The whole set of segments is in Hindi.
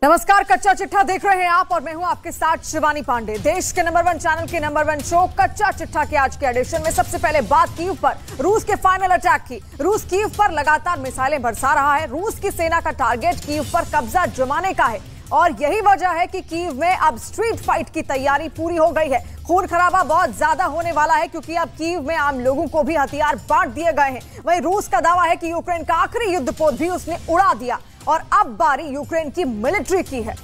नमस्कार, कच्चा चिट्ठा देख रहे हैं आप और मैं हूं आपके साथ शिवानी पांडे। देश के नंबर 1 चैनल के नंबर 1 शो कच्चा चिट्ठा के आज के एडिशन में सबसे पहले बात कीव पर रूस के फाइनल अटैक की। रूस कीव पर लगातार मिसाइलें बरसा रहा है। रूस की सेना का टारगेट कीव पर कब्जा जमाने का है और यही वजह है कि कीव में अब स्ट्रीट फाइट की तैयारी पूरी हो गई है। खून खराबा बहुत ज्यादा होने वाला है क्योंकि अब कीव में आम लोगों को भी हथियार बांट दिए गए हैं। वहीं रूस का दावा है कि यूक्रेन का आखिरी युद्धपोत भी उसने उड़ा दिया और अब बारी यूक्रेन की मिलिट्री की है।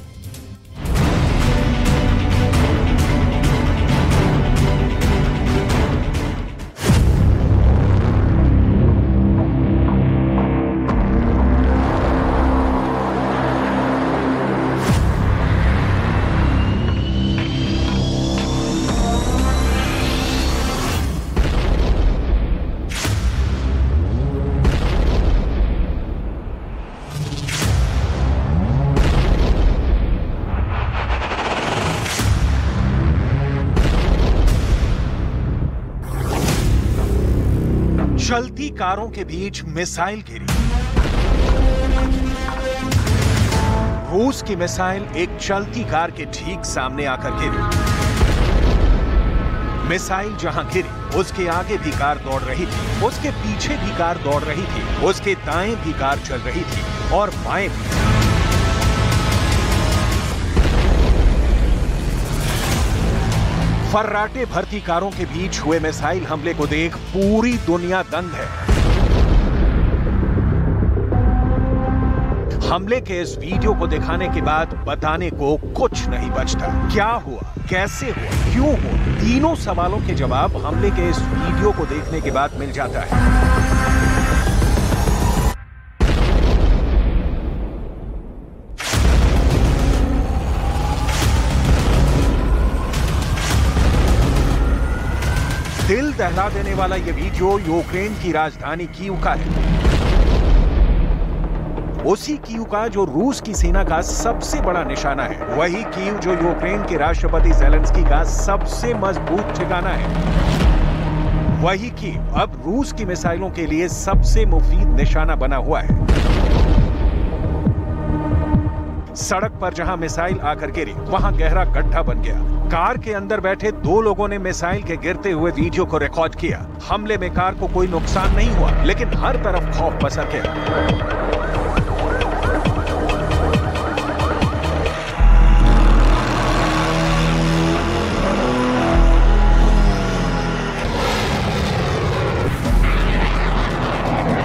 चलती कारों के बीच मिसाइल गिरी। रूस की मिसाइल एक चलती कार के ठीक सामने आकर गिरी। मिसाइल जहां गिरी उसके आगे भी कार दौड़ रही थी, उसके पीछे भी कार दौड़ रही थी, उसके दाएं भी कार चल रही थी और बाएं भी। फर्राटे भरती कारों के बीच हुए मिसाइल हमले को देख पूरी दुनिया दंग है। हमले के इस वीडियो को दिखाने के बाद बताने को कुछ नहीं बचता। क्या हुआ, कैसे हुआ, क्यों हुआ, तीनों सवालों के जवाब हमले के इस वीडियो को देखने के बाद मिल जाता है। दिल दहला देने वाला यह वीडियो यूक्रेन की राजधानी कीव का है। उसी कीव का जो रूस की सेना का सबसे बड़ा निशाना है, वही कीव जो यूक्रेन के राष्ट्रपति ज़ेलेंस्की का सबसे मजबूत ठिकाना है। वही कीव अब रूस की मिसाइलों के लिए सबसे मुफीद निशाना बना हुआ है। सड़क पर जहां मिसाइल आकर गिरी वहां गहरा गड्ढा बन गया। कार के अंदर बैठे 2 लोगों ने मिसाइल के गिरते हुए वीडियो को रिकॉर्ड किया। हमले में कार को कोई नुकसान नहीं हुआ, लेकिन हर तरफ खौफ पसर गया।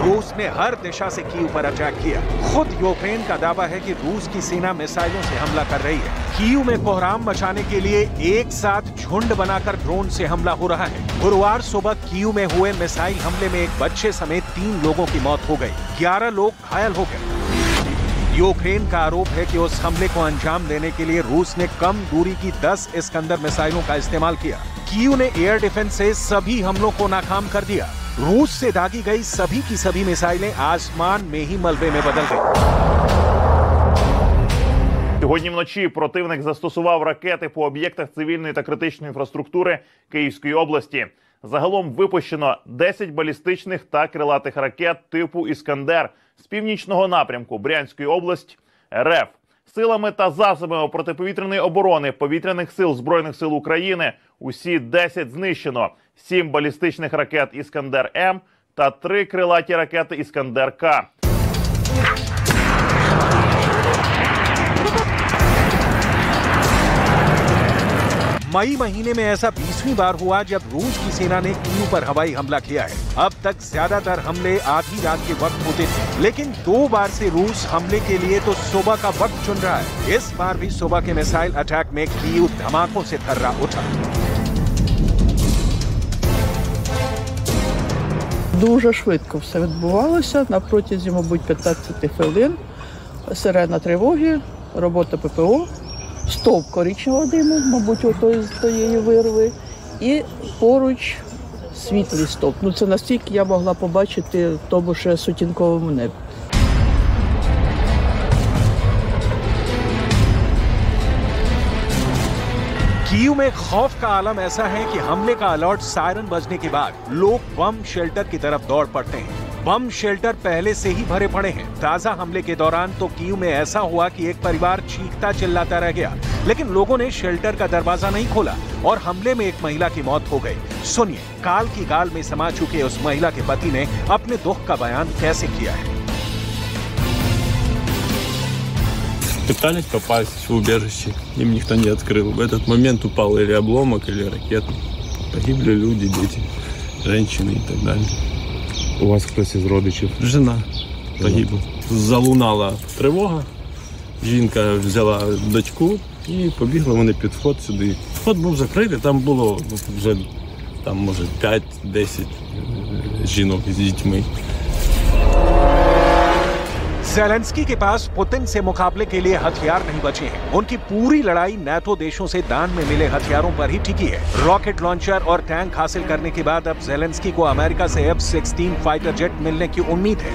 रूस ने हर दिशा से कीव पर अटैक किया। खुद यूक्रेन का दावा है कि रूस की सेना मिसाइलों से हमला कर रही है। कीव में कोहराम मचाने के लिए एक साथ झुंड बनाकर ड्रोन से हमला हो रहा है। गुरुवार सुबह कीव में हुए मिसाइल हमले में एक बच्चे समेत 3 लोगों की मौत हो गई, 11 लोग घायल हो गए। यूक्रेन का आरोप है कि उस हमले को अंजाम देने के लिए रूस ने कम दूरी की 10 इस्कंदर मिसाइलों का इस्तेमाल किया। कीव ने एयर डिफेंस से सभी हमलों को नाकाम कर दिया। रूस से दागी गई सभी की सभी मिसाइलें आसमान में ही मलबे में बदल गई। Сьогодні вночі противник застосував ракети по об'єктах цивільної та критичної інфраструктури Київської області. Загалом випущено 10 балістичних та крилатих ракет типу «Іскандер» з північного напрямку Брянської області РФ. Силами та засобами протиповітряної оборони Повітряних сил Збройних сил України усі 10 знищено, 7 балістичних ракет «Іскандер-М» та 3 крилаті ракети «Іскандер-К». मई महीने में ऐसा 20वीं बार हुआ जब रूस की सेना ने कीव पर हवाई हमला किया है। अब तक ज्यादातर हमले आधी रात के वक्त होते थे, लेकिन 2 बार से रूस हमले के लिए तो सुबह का वक्त चुन रहा है। इस बार भी सुबह के मिसाइल अटैक में कीव धमाकों से थर्रा उठा। Дуже швидко все відбувалося. На протязі, мабуть, 15 хвилин сирена тривоги, робота ППО, стовп коричневого диму, мабуть, ото з тієї вирви, і поруч світлий стовп. Ну, це настільки я могла побачити в тому ще сутінковому небі. कीव में खौफ का आलम ऐसा है कि हमले का अलर्ट सायरन बजने के बाद लोग बम शेल्टर की तरफ दौड़ पड़ते हैं। बम शेल्टर पहले से ही भरे पड़े हैं। ताजा हमले के दौरान तो कीव में ऐसा हुआ कि एक परिवार चीखता चिल्लाता रह गया, लेकिन लोगों ने शेल्टर का दरवाजा नहीं खोला और हमले में एक महिला की मौत हो गई। सुनिए, काल की गाल में समा चुके उस महिला के पति ने अपने दुख का बयान कैसे किया है। Пытались попасть в убежище, им никто не открыл. В этот момент упал или обломок, или ракета. Погибли люди, дети, женщины и так далее. У вас хтось із родичів? Жена погибла. Залунала тривога, жінка взяла дочку і побігли вони під вход сюди. Вход був закритий, там було вже, може, 5-10 жінок з дітьми. ज़ेलेंस्की के पास पुतिन से मुकाबले के लिए हथियार नहीं बचे हैं। उनकी पूरी लड़ाई नाटो देशों से दान में मिले हथियारों पर ही टिकी है। रॉकेट लॉन्चर और टैंक हासिल करने के बाद अब ज़ेलेंस्की को अमेरिका से F-16 फाइटर जेट मिलने की उम्मीद है।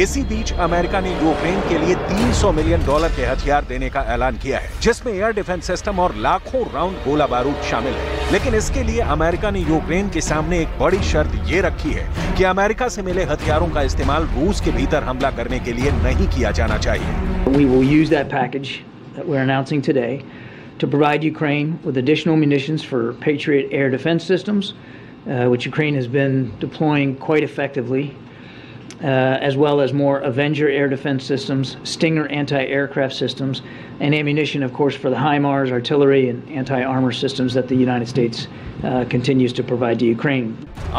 इसी बीच अमेरिका ने यूक्रेन के लिए $300 मिलियन के हथियार देने का ऐलान किया है, जिसमें एयर डिफेंस सिस्टम और लाखों राउंड गोला बारूद शामिल है। लेकिन इसके लिए अमेरिका ने यूक्रेन के सामने एक बड़ी शर्त ये रखी है कि अमेरिका से मिले हथियारों का इस्तेमाल रूस के भीतर हमला करने के लिए नहीं किया जाना चाहिए। We will use that package that we're announcing today to provide Ukraine with additional munitions for Patriot air defense systems, which Ukraine has been deploying quite effectively. As well as more Avenger air defense systems, Stinger anti-aircraft systems, and ammunition, of course, for the HIMARS, artillery, and anti-armor systems that the United States continues to provide to Ukraine.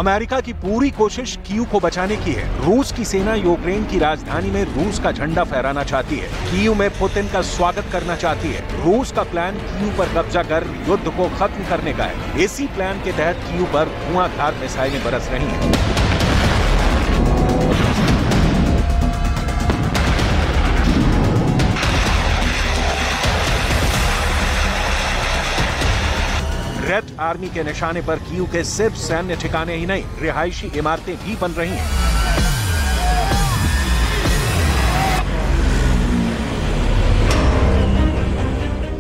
America की पूरी कोशिश कीव को बचाने की है। रूस की सेना यूक्रेन की राजधानी में रूस का झंडा फहराना चाहती है। कीव में पुतिन का स्वागत करना चाहती है। रूस का प्लान कीव पर कब्जा कर युद्ध को खत्म करने का है। इसी प्लान के तहत कीव पर धुआंधार मिसाइलें बरस रही हैं। रेड आर्मी के निशाने पर कीव के सिर्फ सैन्य ठिकाने ही नहीं, रिहायशी इमारतें भी बन रही हैं।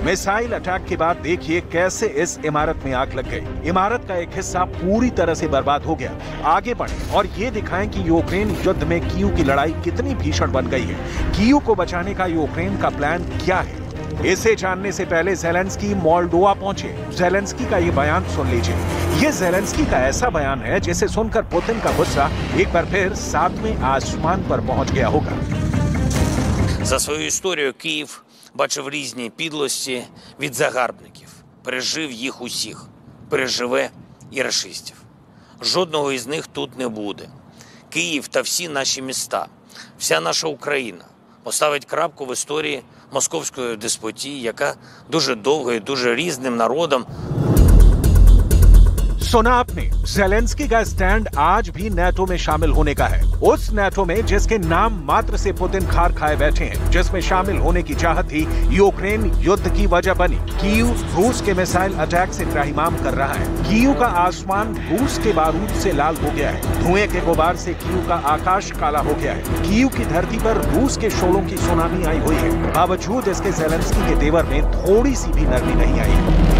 मिसाइल अटैक के बाद देखिए कैसे इस इमारत में आग लग गई। इमारत का एक हिस्सा पूरी तरह से बर्बाद हो गया। आगे बढ़े और ये दिखाएं कि यूक्रेन युद्ध में कीव की लड़ाई कितनी भीषण बन गई है। कीव को बचाने का यूक्रेन का प्लान क्या है, इसे जानने से पहले ज़ेलेंस्की मोल्डोवा पहुंचे। ज़ेलेंस्की का ये बयान सुन लीजिए। ये ज़ेलेंस्की का ऐसा बयान है जिसे सुनकर पुतिन का गुस्सा एक बार फिर 7वें आसमान पर पहुंच गया होगा। За свою історію Київ бачив різні підлості від загарбників. Пережив їх усіх. Переживе і рашистів. Жодного із них тут не буде. Київ та всі наші міста, вся наша Україна поставить крапку в історії московської деспотії, яка дуже довго і дуже різним народом. सुना आपने, ज़ेलेंस्की का स्टैंड आज भी नाटो में शामिल होने का है। उस नाटो में जिसके नाम मात्र से पुतिन खार खाए बैठे हैं, जिसमें शामिल होने की चाहत ही यूक्रेन युद्ध की वजह बनी। कीव रूस के मिसाइल अटैक से त्राहिमाम कर रहा है। कीव का आसमान रूस के बारूद से लाल हो गया है। धुएं के गुबार से कीव का आकाश काला हो गया है। कीव की धरती पर रूस के शोलों की सुनामी आई हुई है। बावजूद इसके ज़ेलेंस्की के तेवर में थोड़ी सी भी नरमी नहीं आई।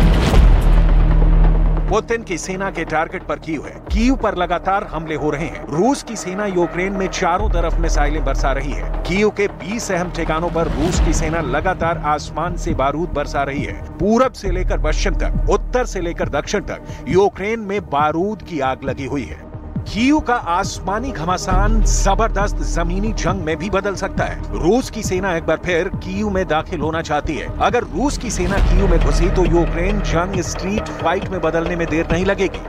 पुतिन की सेना के टारगेट पर कीव है। कीव पर लगातार हमले हो रहे हैं। रूस की सेना यूक्रेन में चारों तरफ मिसाइलें बरसा रही है। कीव के 20 अहम ठिकानों पर रूस की सेना लगातार आसमान से बारूद बरसा रही है। पूरब से लेकर पश्चिम तक, उत्तर से लेकर दक्षिण तक यूक्रेन में बारूद की आग लगी हुई है। कीव का आसमानी घमासान जबरदस्त जमीनी जंग में भी बदल सकता है। रूस की सेना एक बार फिर कीव में दाखिल होना चाहती है। अगर रूस की सेना कीव में घुसी तो यूक्रेन जंग स्ट्रीट फाइट में बदलने में देर नहीं लगेगी।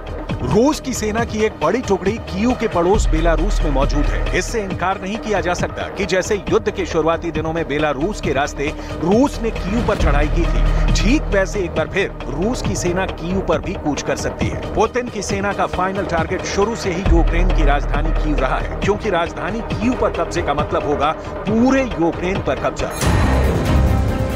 रूस की सेना की एक बड़ी टुकड़ी कीव के पड़ोस बेलारूस में मौजूद है। इससे इनकार नहीं किया जा सकता कि जैसे युद्ध के शुरुआती दिनों में बेलारूस के रास्ते रूस ने कीव पर चढ़ाई की थी, ठीक वैसे एक बार फिर रूस की सेना कीव पर भी कूच कर सकती है। पुतिन की सेना का फाइनल टारगेट शुरू से ही यूक्रेन की राजधानी कीव रहा है, क्योंकि राजधानी कीव पर कब्जे का मतलब होगा पूरे यूक्रेन पर कब्जा।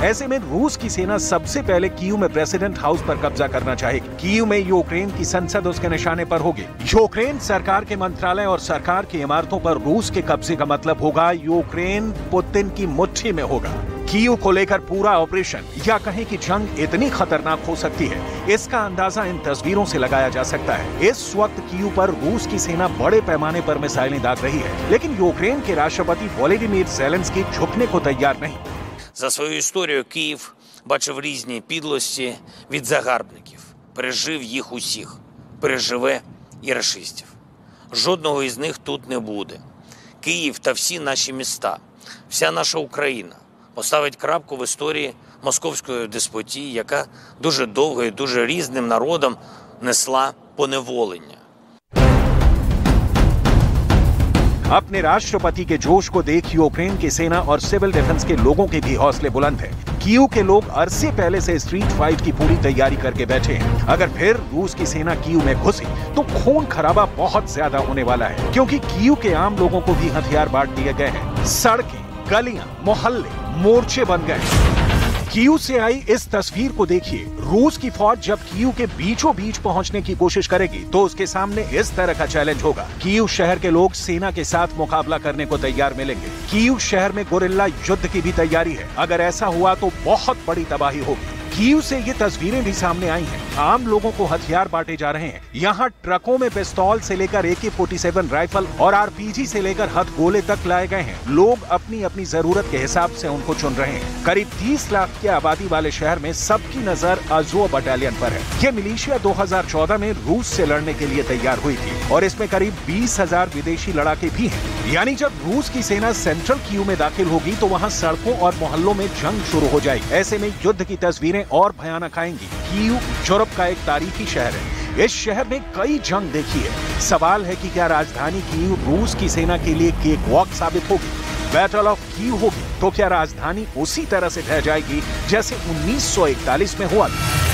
ऐसे में रूस की सेना सबसे पहले कीव में प्रेसिडेंट हाउस पर कब्जा करना चाहेगी। कीव में यूक्रेन की संसद उसके निशाने पर होगी। यूक्रेन सरकार के मंत्रालय और सरकार की इमारतों पर रूस के कब्जे का मतलब होगा यूक्रेन पुतिन की मुट्ठी में होगा। कीव को लेकर पूरा ऑपरेशन या कहें कि जंग इतनी खतरनाक हो सकती है, इसका अंदाजा इन तस्वीरों से लगाया जा सकता है। इस वक्त कीव पर रूस की सेना बड़े पैमाने पर मिसाइलें दाग रही है, लेकिन यूक्रेन के राष्ट्रपति वोलोदिमीर ज़ेलेंस्की झुकने को तैयार नहीं। За свою історію Київ бачив різні підлості від загарбників. Пережив їх усіх. Переживе і рашистів. Жодного із них тут не буде. Київ та всі наші міста, вся наша Україна поставить крапку в історії московської деспотії, яка дуже довго і дуже різним народам несла поневолення. अपने राष्ट्रपति के जोश को देख यूक्रेन की सेना और सिविल डिफेंस के लोगों के भी हौसले बुलंद हैं। कीव के लोग अरसे पहले से स्ट्रीट फाइट की पूरी तैयारी करके बैठे हैं। अगर फिर रूस की सेना कीव में घुसी तो खून खराबा बहुत ज्यादा होने वाला है, क्योंकि कीव के आम लोगों को भी हथियार बांट दिए गए हैं। सड़कें, गलियां, मोहल्ले, मोर्चे बन गए। कीव से आई इस तस्वीर को देखिए। रूस की फौज जब कीव के बीचों बीच पहुंचने की कोशिश करेगी तो उसके सामने इस तरह का चैलेंज होगा। कीव शहर के लोग सेना के साथ मुकाबला करने को तैयार मिलेंगे। कीव शहर में गोरिल्ला युद्ध की भी तैयारी है। अगर ऐसा हुआ तो बहुत बड़ी तबाही होगी। कीव से ये तस्वीरें भी सामने आई हैं। आम लोगों को हथियार बांटे जा रहे हैं। यहाँ ट्रकों में पिस्तौल से लेकर AK-47 राइफल और RPG से लेकर हथगोले तक लाए गए हैं। लोग अपनी अपनी जरूरत के हिसाब से उनको चुन रहे हैं। करीब 30 लाख की आबादी वाले शहर में सबकी नजर अज़ोव बटालियन पर है। ये मिलिशिया 2014 में रूस से लड़ने के लिए तैयार हुई थी और इसमें करीब 20,000 विदेशी लड़ाके भी हैं। यानी जब रूस की सेना सेंट्रल कीव में दाखिल होगी तो वहाँ सड़कों और मोहल्लों में जंग शुरू हो जाएगी। ऐसे में युद्ध की तस्वीरें और भयानक आएंगी। कीव यूरोप का एक तारीखी शहर है। इस शहर ने कई जंग देखी है। सवाल है कि क्या राजधानी कीव रूस की सेना के लिए केक वॉक साबित होगी? बैटल ऑफ कीव होगी तो क्या राजधानी उसी तरह से ढह जाएगी जैसे 1941 में हुआ था?